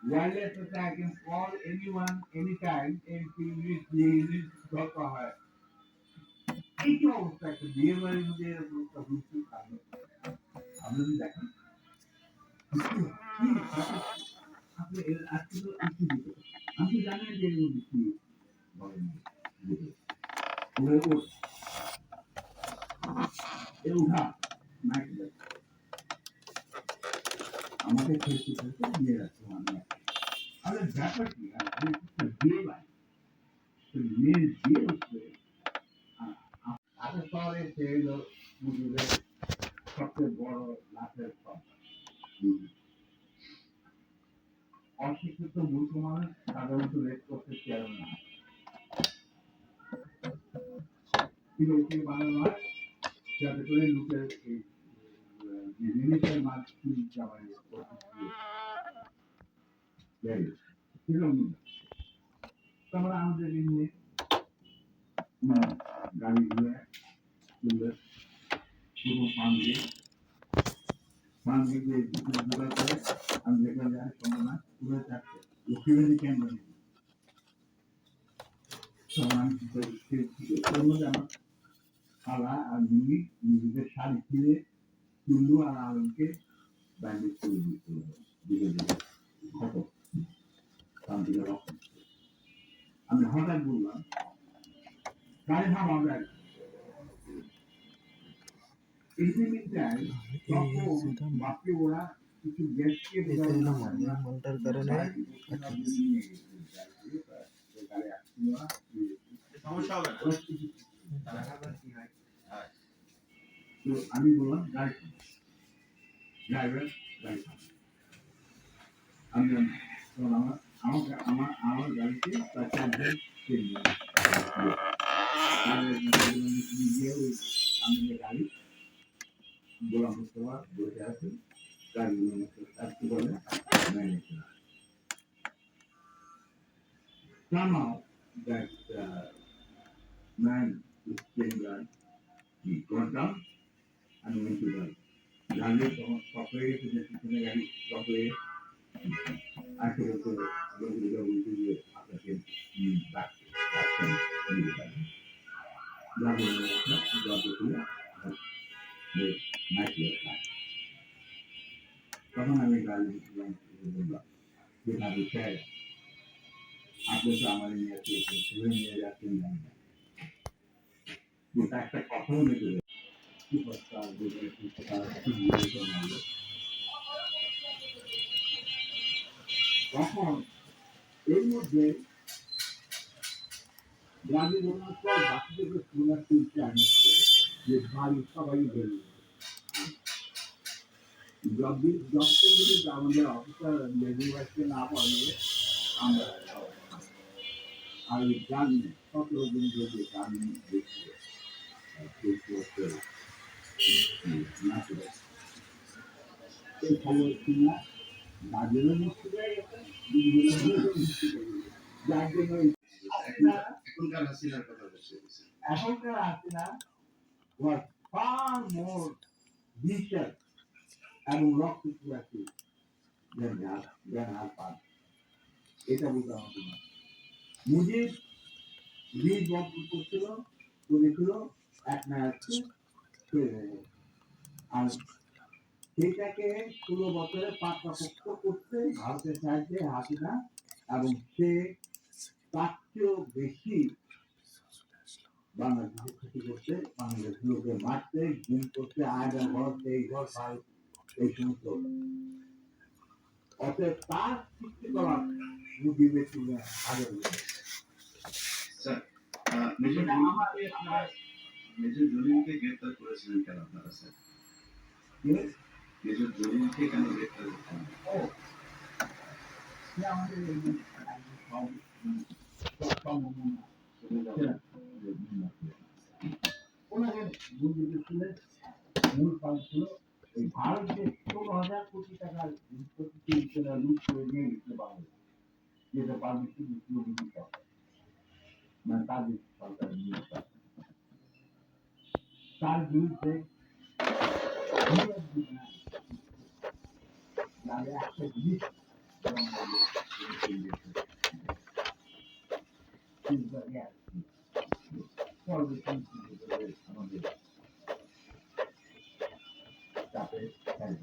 wireless attack can call anyone anytime and unit দরকার হয় এই কি অবস্থা একটা বিয়ে বাড়ির মধ্যে এরকম একটা হুলস্থুল কাণ্ড আপনি যদি দেখেন আপনি আজকে তো একটু দিতে আপনি জানেন যে এর মধ্যে কি বলেন এ উঠা নাইট আমাদের ফেসে ফেসে নিয়ে রাখতে আমি আমাদের ব্যাপার কি বিয়ে বাড়ি মেয়ের বিয়ে হচ্ছে ঢাকা শহরে সে হলো মুজিবের সবচেয়ে বড় লাভের অশিক্ষিত মূর্খ মানুষ সাধারণত রেট করতে চায় না কিন্তু ওকে বানানো হয় যাতে করে লোকের এই জিনিসের মাছ চুরি চাওয়াই তারপরে আমাদের নিয়ে গাড়ি ঘুরে পুরো পান দিয়ে জোগাড় করে আমি যেখানে যাই সম্ভাবনা পুরো চারটে লক্ষ্মীবাড়ি কেন্দ্র আমার খালা আর মিমি নিজেদের শাড়ি কিনে চুল্লু আর আলমকে ব্যান্ডেজ করে দিতে দিকে ক্ষত শান্তিকে রক্ত আমি হঠাৎ বললাম গাড়ি থামাবে বাকি ওরা কিছু গ্যাসকে মলটার কারণে আমি বললাম গাড়ি ড্রাইভার গাড়ি আমি আমাকে আমার গাড়িতে প্রায় 4 জন আমি গাড়ি গোলাম মুস্তফা বসে আছে গাড়িগুলো চারটি বলে somehow that man is playing that he got down and went to the গাড়ি তখন স্টপ হয়ে গেছে যে পিছনে গাড়ি স্টপ হয়ে আসলে তো লোকগুলো উল্টে দিয়ে আপনাকে ব্যাক অ্যাকশন নিয়ে যাবে তখন আমি গাড়ি বললাম যে না বিষয় আপনি তো আমার নিয়ে ধরে নিয়ে যাচ্ছেন গোটা একটা কথাও নিতে তখন এর মধ্যে গ্রামীণ পর বাকি থেকে সোনার তুলতে আনিয়েছে যে বাড়ি সবাই বেরিয়ে যদি আমাদের অফিসার লেডিং বাসকে না বলে আমরা আর জানি 17 দিন ধরে আমি দেখছি এই খবর কিনা গাজনে মুক্তি হয়ে গেছে যার জন্য এখনকার হাসিনার was far more vicious এবং রক্ত চুয়াছি এটা বুঝতে হবে না মুজিব বীজ বপন করছিল করেছিল এক না আর সেটাকে 16 বছরে পাকাপোক্ত করতে ভারতের সাহায্যে হাসিনা এবং সে তার চেয়েও বেশি বাংলাদেশের ক্ষতি করতে বাংলাদেশ লোকে মারতে গুম করতে আয়দার ঘর এই ঘর ভারত এই সমস্ত অতএব তার সৃষ্টি করার মুজিবের তুলে আগে মেজর জলিলকে গ্রেফতার করেছিলেন কেন আপনারা স্যার? মেজর জলিলকে কেন গ্রেফতার করতেন? মূল কাজ ছিল এই ভারতকে 16,000 কোটি টাকার লুট করে নিয়ে গেছিল বাংলাদেশ যেটা পারমিশন মানে তাদের সরকার তার বিরুদ্ধে একটা জিনিস আমাদের চাপে ফেলে